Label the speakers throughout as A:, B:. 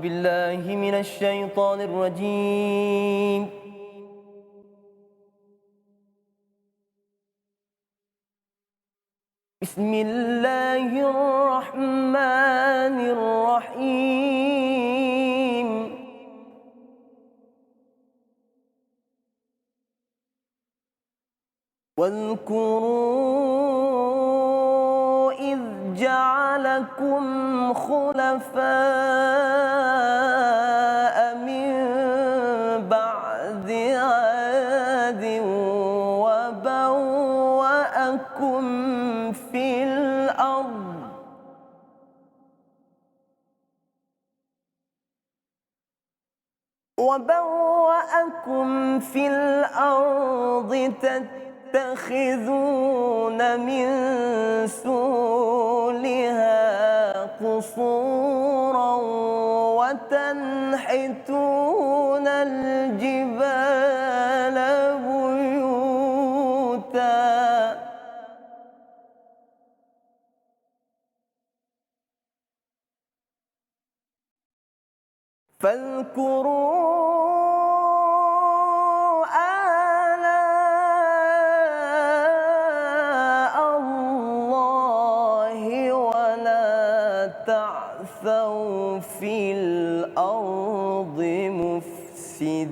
A: بالله من الشيطان الرجيم. بسم الله الرحمن الرحيم. واذكروا إذ جعلكم خلفاء من بعد عاد وبوأكم في الأرض تتخذون من سهولها قصورا وتنحتون الجبال بيوتا فاذكروا آلاء الله ولا تعثوا في الأرض مفسدين.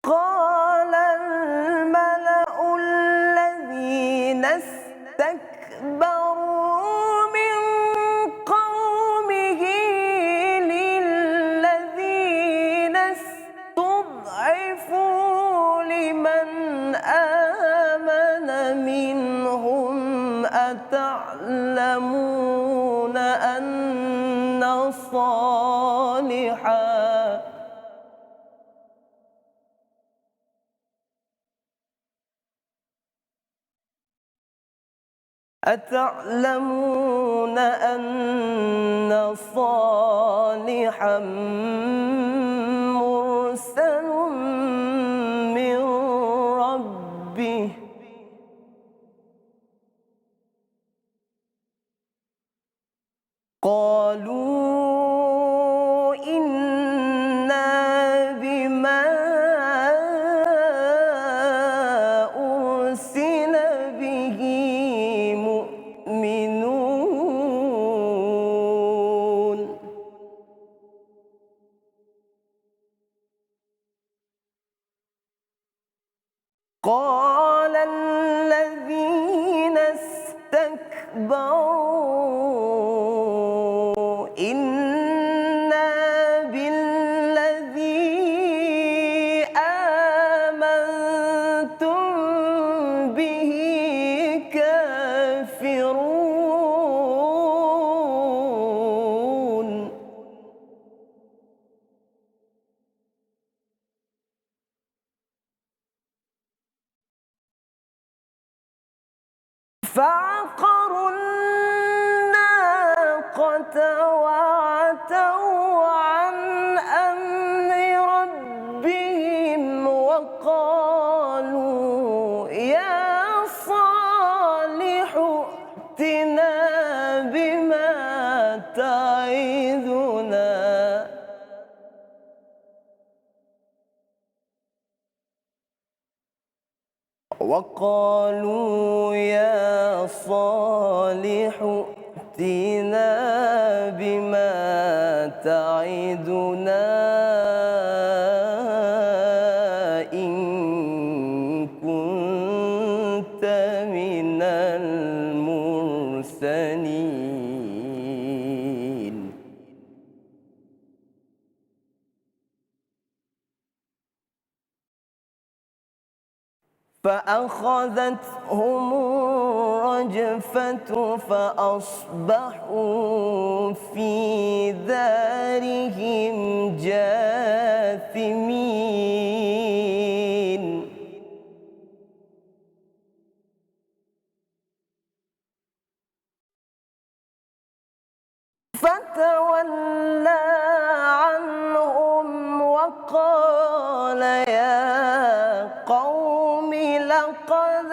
A: قال الملأ الذين استكبروا من قومه للذين استضعفوا لمن آمن منهم أتعلمون أن صالحا مرسل من ربه قالوا إنا بما أرسل به مؤمنون. قال الذين استكبروا إنا بالذي آمنتم به كافرون. فعقروا الناقة وعتوا عن أمر ربهم وقالوا يا صالح ائتنا بما تعدنا إن كنت من المرسلين. فأخذتهم الرجفة فأصبحوا في دارهم جاثمين. فتولى عنهم فقال يا قوم لقد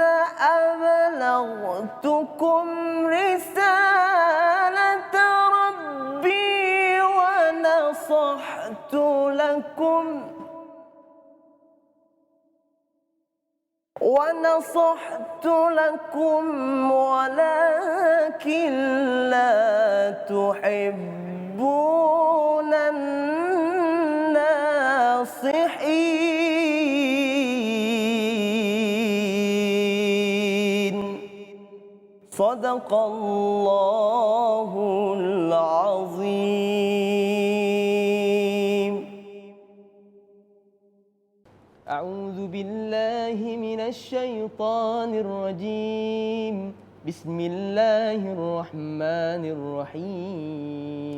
A: أبلغتكم رسالة ربي ونصحت لكم ولكن لا تحبون الناصحين. صدق الله العظيم. أعوذ بالله من الشيطان الرجيم. بسم الله الرحمن الرحيم.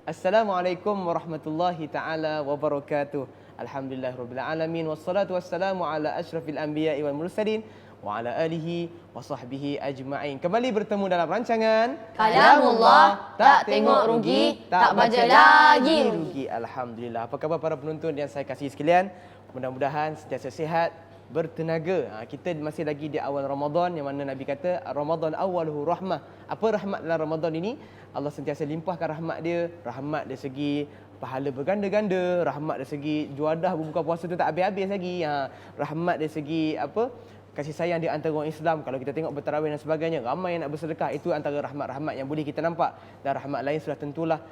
A: Assalamualaikum warahmatullahi taala wabarakatuh. Alhamdulillahirabbil alamin wassalatu wassalamu ala asyrafil anbiya'i wal mursalin wa ala alihi wa sahbihi ajma'in. Kembali bertemu dalam rancangan
B: Kalamullah, tak tengok rugi, tak baca lagi rugi.
A: Alhamdulillah. Apa khabar para penonton yang saya kasih sekalian? Mudah-mudahan sentiasa sihat, bertenaga. Kita masih lagi di awal Ramadan, yang mana Nabi kata Ramadan awaluhu rahmah. Apa rahmat dalam Ramadan ini? Allah sentiasa limpahkan rahmat dia. Rahmat dari segi pahala berganda-ganda, rahmat dari segi juadah berbuka puasa tu tak habis-habis lagi. Rahmat dari segi apa? Kasih sayang di antara orang Islam. Kalau kita tengok bertarawih dan sebagainya, ramai yang nak bersedekah. Itu antara rahmat-rahmat yang boleh kita nampak. Dan rahmat lain sudah tentulah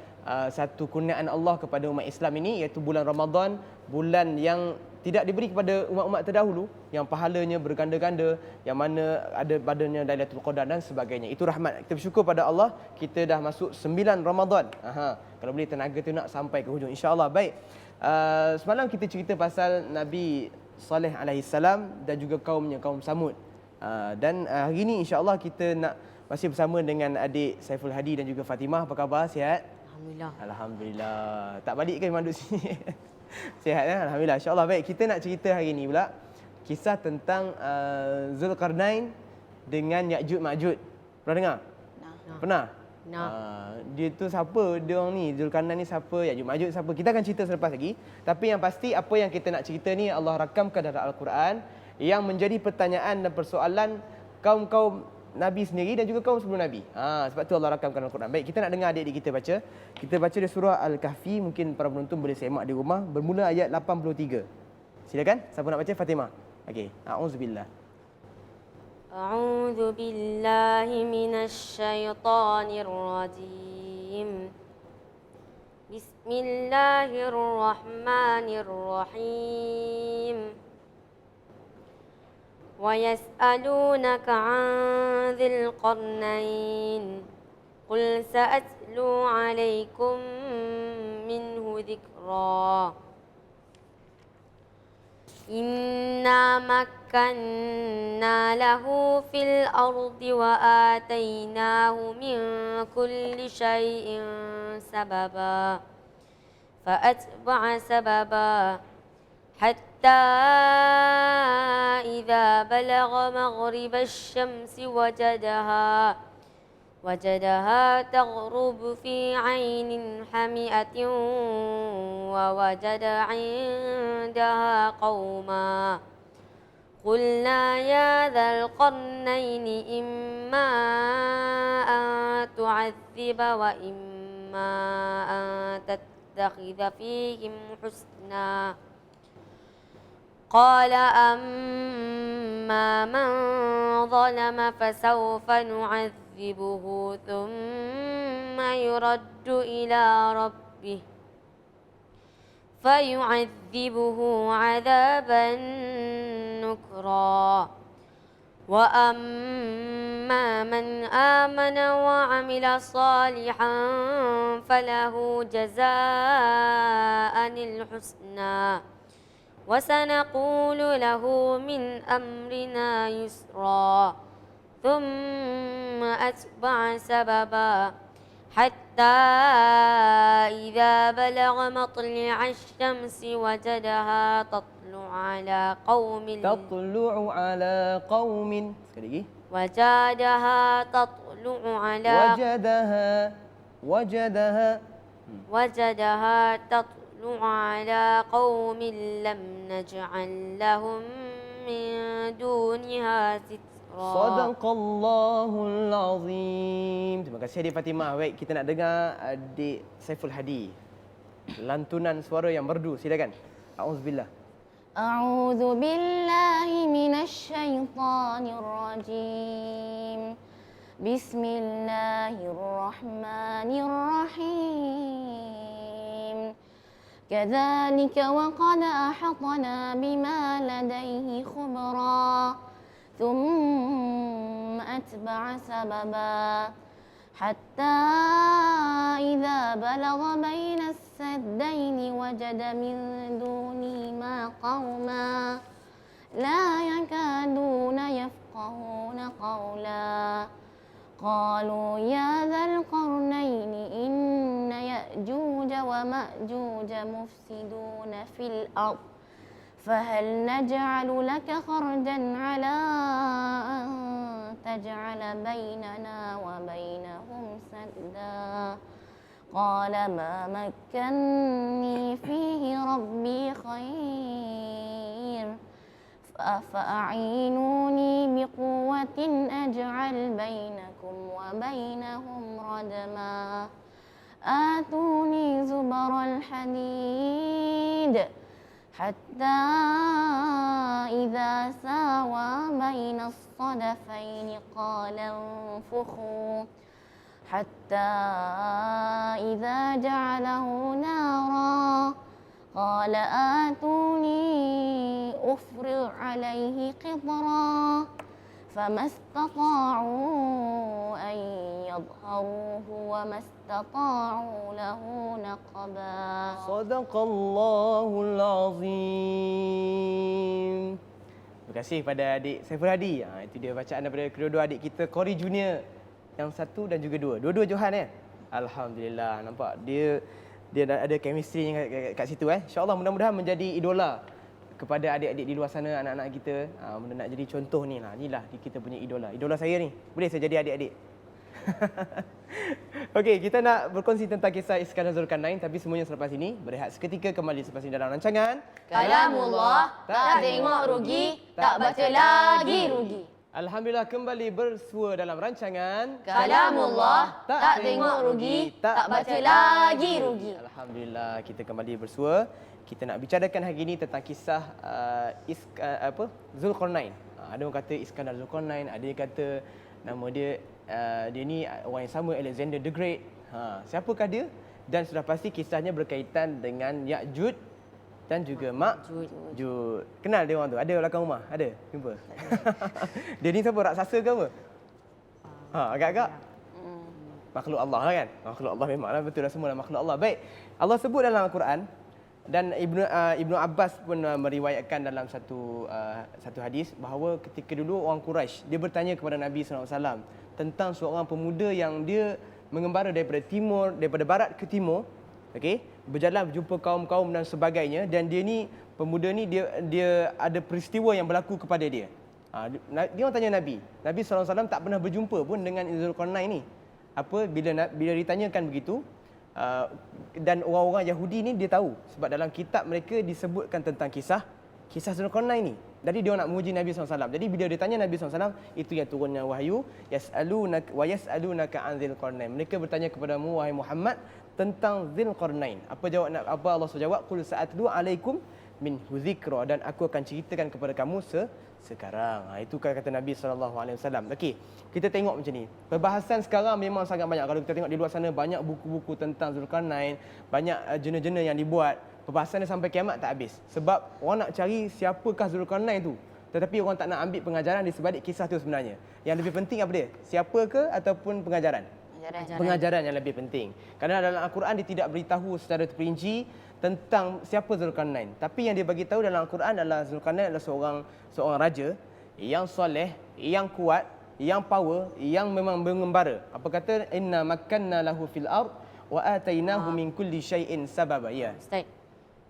A: satu kurniaan Allah kepada umat Islam ini, iaitu bulan Ramadan, bulan yang tidak diberi kepada umat-umat terdahulu, yang pahalanya berganda-ganda, yang mana ada badannya Lailatul Qadar dan sebagainya. Itu rahmat. Kita bersyukur pada Allah, kita dah masuk 9 Ramadan. Kalau boleh tenaga tu nak sampai ke hujung, insya-Allah. Baik. Semalam kita cerita pasal Nabi Saleh alaihissalam dan juga kaumnya, kaum Samud. Dan hari ini insya-Allah kita nak masih bersama dengan adik Saiful Hadi dan juga Fatimah. Apa khabar? Sihat?
B: Alhamdulillah.
A: Alhamdulillah. Tak balik ke memang duduk sini? Sihat ya? Alhamdulillah. InsyaAllah. Baik, kita nak cerita hari ini pula kisah tentang Zulkarnain dengan Ya'juj Ma'juj. Pernah dengar?
B: Nah.
A: Pernah?
B: Nah.
A: Dia tu siapa? Dia orang ni, Zulkarnain ni siapa? Ya'juj Ma'juj siapa? Kita akan cerita selepas lagi. Tapi yang pasti apa yang kita nak cerita ni Allah rakamkan dalam Al-Quran yang menjadi pertanyaan dan persoalan kaum-kaum Nabi sendiri dan juga kaum sebelum Nabi. Sebab tu Allah rakamkan Al-Quran. Baik, kita nak dengar adik-adik kita baca. Kita baca di surah Al-Kahfi. Mungkin para penonton boleh semak di rumah. Bermula ayat 83. Silakan. Siapa nak baca? Fatimah. Okey. A'udzubillah.
B: A'udzu billahi minasy syaithanir rajim. Bismillahirrahmanirrahim. ويسألونك عن ذي القرنين قل سأتلو عليكم منه ذكرا إنا مكنا له في الأرض وآتيناه من كل شيء سببا فأتبع سببا حتى إذا بلغ مغرب الشمس وجدها تغرب في عين حمئة ووجد عندها قوما قلنا يا ذا القرنين إما أن تعذب وإما أن تتخذ فيهم حسنا قال أما من ظلم فسوف نعذبه ثم يرد إلى ربه فيعذبه عذابا نكرا وأما من آمن وعمل صالحا فله جزاء الحسنى وسنقول له من أمرنا يسرا ثم أتبع سببا حتى إذا بلغ مطلع الشمس وجدها تطلع على قوم وجدها تطلع على على قوم لم نجعل لهم من دونها سترا.
A: Sadaqallahul Azim. Terima kasih adik Fatimah. Baik, kita nak dengar adik Saiful Hadi. Lantunan suara yang merdu, silakan. Auzubillah.
C: أعوذ بالله من الشيطان الرجيم بسم الله الرحمن الرحيم كذلك وقد أحطنا بما لديه خبرا ثم أتبع سببا حتى إذا بلغ بين السدين وجد من دونهما قوما لا يكادون يفقهون قولا قالوا يا ذا القرنين إن يأجوج ومأجوج مفسدون في الأرض فهل نجعل لك خرجا على أن تجعل بيننا وبينهم سدا قال ما مكني فيه ربي خير فأعينوني بقوة أجعل بينكم وبينهم ردما آتوني زبر الحديد حتى إذا ساوى بين الصدفين قال انفخوا حتى إذا جعله نارا قال آتوني أفرغ عليه قطرا فما استطاعوا أن يظهروه وما استطاعوا له نقبا.
A: Sadaqallahul Azim. Terima kasih pada adik Saiful Hadi. Itu dia bacaan daripada kedua-dua adik kita, Kori Junior yang satu dan juga dua. Dua-dua Johan ya. Alhamdulillah, nampak dia ada chemistry kat situ InsyaAllah mudah-mudahan menjadi idola kepada adik-adik di luar sana, anak-anak kita. Nak jadi contoh ni lah. Inilah kita punya idola. Idola saya ni. Boleh saya jadi adik-adik? Okey, kita nak berkongsi tentang kisah Iskandar Zulkarnain, tapi semuanya selepas ini. Berehat seketika, kembali selepas ini dalam rancangan
B: Kalamullah, tak tengok rugi, tak baca lagi rugi.
A: Alhamdulillah kembali bersua dalam rancangan
B: Kalamullah, tak tengok rugi, tak baca lagi rugi.
A: Alhamdulillah kita kembali bersua. Kita nak bicarakan hari ini tentang kisah Zulkarnain. Ada orang kata Iskandar Zulkarnain, ada yang kata nama dia ni orang yang sama, Alexander the Great. Siapakah dia? Dan sudah pasti kisahnya berkaitan dengan Ya'juj dan juga Ma'juj. Kenal dia orang tu? Ada belakang rumah? Ada? Jumpa? Dia ni siapa? Raksasa ke apa? Agak-agak? Makhluk Allah kan? Makhluk Allah memanglah, betul dah, semua makhluk Allah. Baik, Allah sebut dalam Al-Quran dan Ibnu Abbas pun meriwayatkan dalam satu hadis bahawa ketika dulu orang Quraisy dia bertanya kepada Nabi SAW tentang seorang pemuda yang dia mengembara daripada barat ke timur, okey, berjalan berjumpa kaum-kaum dan sebagainya, dan pemuda ni dia ada peristiwa yang berlaku kepada dia. Dia orang tanya Nabi SAW tak pernah berjumpa pun dengan Zulkarnain ni. Bila ditanyakan begitu, dan orang-orang Yahudi ni dia tahu sebab dalam kitab mereka disebutkan tentang kisah Zulkarnain ni. Jadi dia nak menguji Nabi SAW. Jadi bila dia tanya Nabi SAW, itu yang turunnya wahyu, yas'alunaka an Zulkarnain. Mereka bertanya kepadamu wahai Muhammad tentang Zulkarnain. Apa Allah SWT jawab? Qul sa'atlu alaikum min dzikra, dan aku akan ceritakan kepada kamu sekarang. Itu kata Nabi SAW. Okey, kita tengok macam ni. Perbahasan sekarang memang sangat banyak. Kalau kita tengok di luar sana, banyak buku-buku tentang Zulkarnain, banyak jurnal-jurnal yang dibuat. Perbahasannya sampai kiamat tak habis. Sebab orang nak cari siapakah Zulkarnain tu, tetapi orang tak nak ambil pengajaran di sebalik kisah tu sebenarnya. Yang lebih penting apa dia? Siapa ke ataupun pengajaran? Pengajaran yang lebih penting. Kerana dalam Al-Quran dia tidak beritahu secara terperinci tentang siapa Zulkarnain. Tapi yang dia bagi tahu dalam Al-Quran adalah Zulkarnain adalah seorang raja yang soleh, yang kuat, yang power, yang memang mengembara. Apa kata? Inna makkanna lahu fil ard wa atainahu min kulli syai'in sababa. Ya.
B: Ustaz,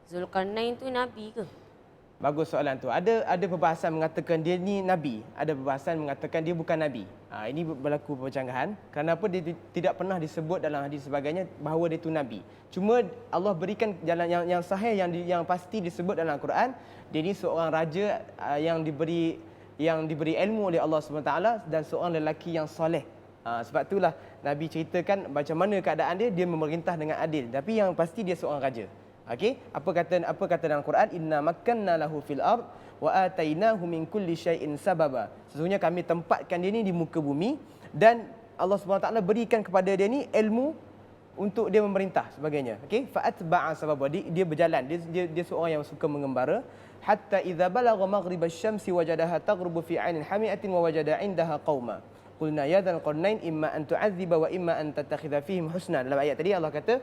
B: Zulkarnain tu nabi ke?
A: Bagus soalan tu. Ada perbahasan mengatakan dia ni nabi, ada perbahasan mengatakan dia bukan nabi. Ini berlaku percanggahan. Kerana apa? Dia tidak pernah disebut dalam hadis sebagainya bahawa dia tu nabi. Cuma Allah berikan jalan yang sahih, yang pasti disebut dalam Al-Quran. Dia ni seorang raja yang diberi ilmu oleh Allah SWT dan seorang lelaki yang soleh. Sebab itulah Nabi ceritakan macam mana keadaan dia memerintah dengan adil. Tapi yang pasti dia seorang raja. Okey, apa kata dalam Quran? Inna makkanna lahu fil ard wa atainahu min kulli syai'in sababa. Sesungguhnya kami tempatkan dia ni di muka bumi dan Allah SWT berikan kepada dia ni ilmu untuk dia memerintah sebagainya. Okey, fa atba'a sababa. Dia berjalan. Dia seorang yang suka mengembara. Hatta idza balagha maghrib asy-syamsi wajadaha taghrubu fi 'ainin hami'atin wa wajada 'indaha qauma. Qulna ya dzal qarnain imma an tu'adziba wa imma an tattakhidha fihim husna. Dalam ayat tadi Allah kata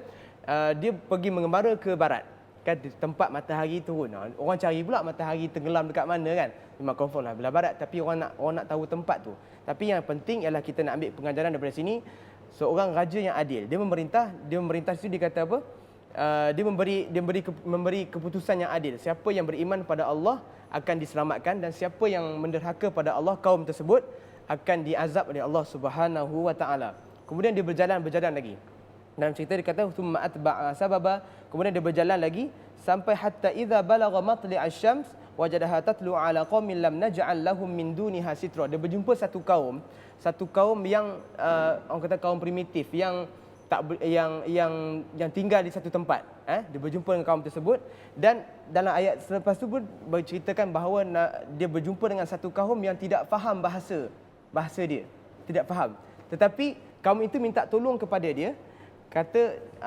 A: dia pergi mengembara ke barat, kan, tempat matahari turun. Orang cari pula matahari tenggelam dekat mana, kan. Memang confirm lah belah barat, tapi orang nak tahu tempat tu. Tapi yang penting ialah kita nak ambil pengajaran daripada sini. Seorang raja yang adil, dia memerintah situ, dia kata apa? Dia memberi keputusan yang adil. Siapa yang beriman pada Allah akan diselamatkan dan siapa yang menderhaka pada Allah, kaum tersebut akan diazab oleh Allah Subhanahu wa taala. Kemudian dia berjalan lagi. Dalam cerita dia kata thumma atba'a sababa, kemudian dia berjalan lagi sampai hatta idza balagha matli'asy syams wajadaha tatlu 'ala qaumin lam naj'al lahum min duniha sitra. Dia berjumpa satu kaum yang orang kata kaum primitif yang tinggal di satu tempat. Dia berjumpa dengan kaum tersebut dan dalam ayat selepas tu pun berceritakan bahawa dia berjumpa dengan satu kaum yang tidak faham bahasa dia, tidak faham. Tetapi kaum itu minta tolong kepada dia.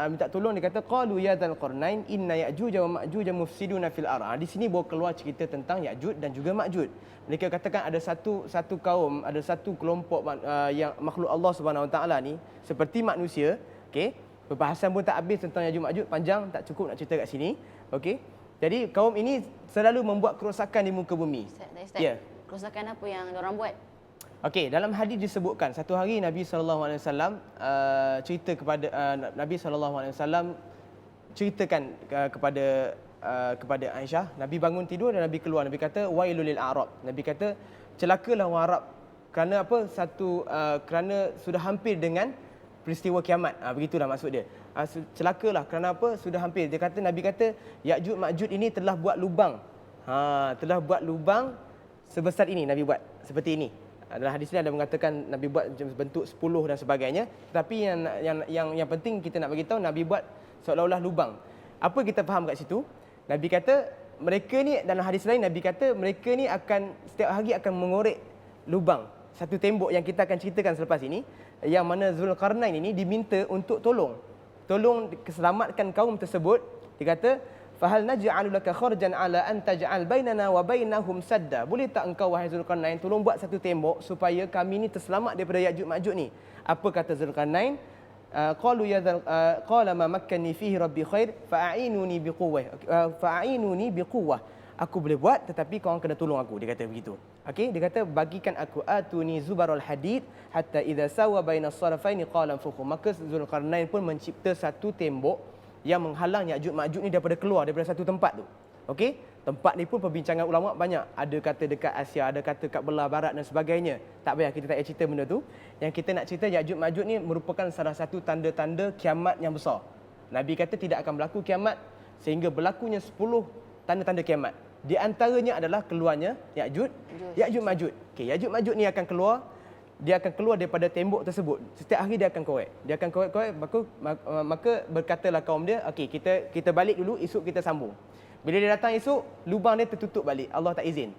A: Minta tolong, dia kata qalu ya dzal qarnain inna ya'juj wa ma'juj mufsiduna fil ardh. Di sini bawa keluar cerita tentang Ya'juj dan juga Ma'juj. Mereka katakan ada satu kaum, ada satu kelompok yang makhluk Allah Subhanahu Wa Taala ni seperti manusia. Okey, perbahasan pun tak habis tentang Ya'juj Ma'juj, panjang, tak cukup nak cerita kat sini. Okey, jadi kaum ini selalu membuat kerosakan di muka bumi.
C: Ustaz,
A: Ya.
C: Kerosakan apa yang diorang buat?
A: Okey, dalam hadis disebutkan satu hari Nabi SAW cerita kepada Nabi SAW ceritakan kepada Aisyah. Nabi bangun tidur dan Nabi keluar. Nabi kata wailul lil a'rab. Nabi kata celakalah orang Arab. Kerana apa? Kerana sudah hampir dengan peristiwa kiamat. Begitulah maksud dia. Celakalah kerana apa? Sudah hampir. Nabi kata Ya'juj Ma'juj ini telah buat lubang. Telah buat lubang sebesar ini. Nabi buat seperti ini. Dalam hadis ini ada mengatakan Nabi buat bentuk 10 dan sebagainya. Tapi yang penting kita nak bagi tahu Nabi buat seolah-olah lubang. Apa kita faham kat situ? Nabi kata mereka ni, dalam hadis lain Nabi kata mereka ni akan setiap hari akan mengorek lubang. Satu tembok yang kita akan ceritakan selepas ini, yang mana Zulkarnain ini diminta untuk tolong keselamatkan kaum tersebut. Dia kata fahal naj'alu laka kharjan ala an taj'al bainana wa bainahum sadda. Boleh tak engkau wahai Zulkarnain tolong buat satu tembok supaya kami ni terselamat daripada Ya'juj Ma'juj ni? Apa kata Zulkarnain? Qala ma makkanni fihi rabbi khair fa'inuni biquwwah. Aku boleh buat tetapi kau kena tolong aku. Dia kata begitu. Okey, dia kata bagikan aku atuni zubarul hadid hatta idza sawa bainas sarafaini qala fukhum. Maka Zulkarnain pun mencipta satu tembok yang menghalang Ya'juj Ma'juj ni daripada keluar daripada satu tempat tu. Okey? Tempat ni pun perbincangan ulama banyak. Ada kata dekat Asia, ada kata kat belah barat dan sebagainya. Tak payah, kita tak payah cerita benda tu. Yang kita nak cerita Ya'juj Ma'juj ni merupakan salah satu tanda-tanda kiamat yang besar. Nabi kata tidak akan berlaku kiamat sehingga berlakunya 10 tanda-tanda kiamat. Di antaranya adalah keluarnya Ya'juj Ma'juj. Okey, Ya'juj Ma'juj ni akan keluar. Dia akan keluar daripada tembok tersebut. Setiap hari dia akan korek. Maka berkatalah kaum dia, okey, kita balik dulu, esok kita sambung. Bila dia datang esok, lubang dia tertutup balik. Allah tak izin.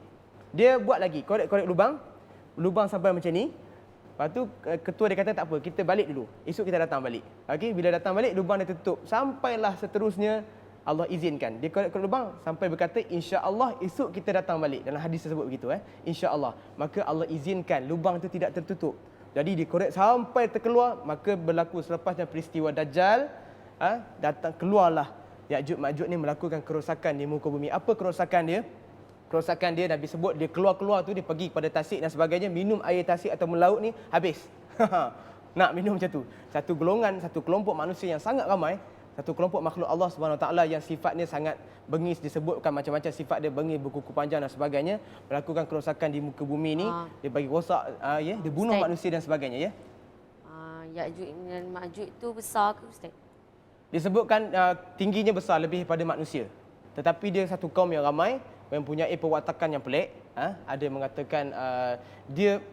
A: Dia buat lagi, korek lubang sampai macam ni. Lepas tu ketua dia kata tak apa, kita balik dulu. Esok kita datang balik. Okey, bila datang balik lubang dia tertutup. Sampailah seterusnya Allah izinkan. Dia korek lubang sampai berkata insya-Allah esok kita datang balik. Dalam hadis tersebut begitu insya-Allah. Maka Allah izinkan lubang itu tidak tertutup. Jadi dikorek sampai terkeluar, maka berlaku selepasnya peristiwa Dajjal, datang keluarlah Ya'juj Ma'juj ni melakukan kerosakan di muka bumi. Apa kerosakan dia? Kerosakan dia Nabi sebut dia keluar tu, dia pergi kepada tasik dan sebagainya, minum air tasik atau melaut ni habis. Nak minum macam tu. Satu golongan, satu kelompok manusia yang sangat ramai Satu kelompok makhluk Allah Subhanahu Wa Taala yang sifatnya sangat bengis, disebutkan macam-macam sifat dia, bengis, berkuku panjang dan sebagainya, melakukan kerosakan di muka bumi ni, dia bagi rosak, dia bunuh
B: Ustaz.
A: manusia dan sebagainya, ya.
B: Ya'juj dan Ma'juj tu besar ke Ustaz?
A: Disebutkan tingginya besar lebih daripada manusia. Tetapi dia satu kaum yang ramai, mempunyai perwatakan yang pelik. Ada yang mengatakan dia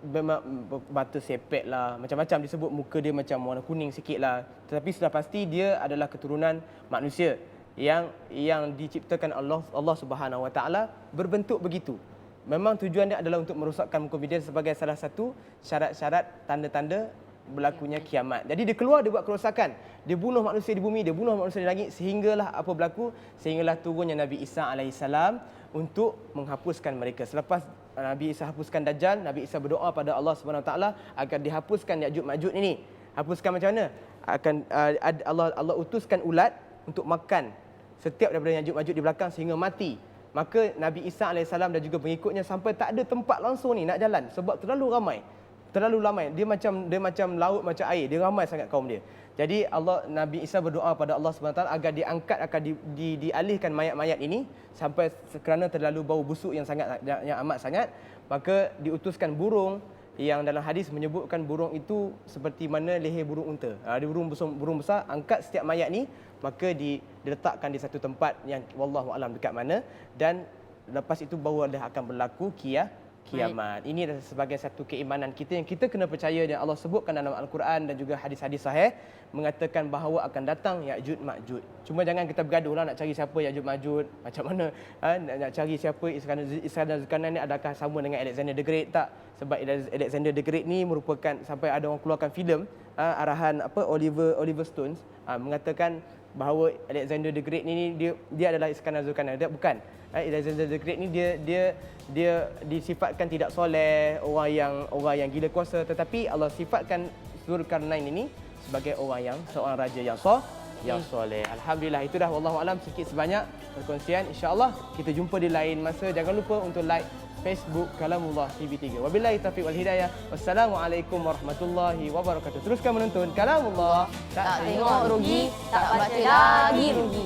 A: bermata sepet lah, macam-macam disebut, muka dia macam warna kuning sikit lah. Tetapi sudah pasti dia adalah keturunan manusia yang diciptakan Allah Subhanahu Wa Taala berbentuk begitu. Memang tujuan dia adalah untuk merosakkan muka bumi dia sebagai salah satu syarat-syarat tanda-tanda berlakunya kiamat. Jadi dia keluar, dia buat kerosakan. Dia bunuh manusia di bumi, dia bunuh manusia di langit, sehinggalah apa berlaku? Sehinggalah turunnya Nabi Isa alaihissalam untuk menghapuskan mereka. Selepas Nabi Isa hapuskan Dajjal, Nabi Isa berdoa pada Allah Subhanahu Wa Taala agar dihapuskan Ya'juj Ma'juj ini. Hapuskan macam mana? Allah utuskan ulat untuk makan setiap daripada Ya'juj Ma'juj di belakang sehingga mati. Maka Nabi Isa alaihissalam dan juga pengikutnya sampai tak ada tempat langsung ni nak jalan sebab terlalu ramai. Dia macam laut, macam air. Dia ramai sangat kaum dia. Jadi Nabi Isa berdoa pada Allah SWT agar diangkat, akan dialihkan mayat-mayat ini sampai kerana terlalu bau busuk yang amat sangat, maka diutuskan burung yang dalam hadis menyebutkan burung itu seperti mana leher burung unta. Burung besar, angkat setiap mayat ni, maka diletakkan di satu tempat yang wallahu alam dekat mana, dan lepas itu baru akan berlaku kiamat. Ini adalah sebagai satu keimanan kita yang kita kena percaya, dan Allah sebutkan dalam Al-Quran dan juga hadis-hadis sahih mengatakan bahawa akan datang Ya'juj Ma'juj. Cuma jangan kita bergaduh lah nak cari siapa Ya'juj Ma'juj, macam mana nak cari siapa Iskandar Zulkarnain ni, adakah sama dengan Alexander the Great? Tak. Sebab Alexander the Great ni merupakan, sampai ada orang keluarkan filem arahan Oliver Stone mengatakan bahawa Alexander the Great ni dia adalah Iskandar Zulkarnain. Dia bukan. Alexander the Great ni dia disifatkan tidak soleh, orang yang gila kuasa, tetapi Allah sifatkan Zulkarnain ini sebagai seorang raja yang soleh. Alhamdulillah, itu dah wallahu alam sikit sebanyak perkongsian. Insya-Allah kita jumpa di lain masa. Jangan lupa untuk like Facebook Kalamullah TV3. Wabillahi taufiq wal hidayah. Wassalamualaikum warahmatullahi wabarakatuh. Teruskan menonton Kalamullah.
B: Tak tengok rugi, tak baca lagi rugi.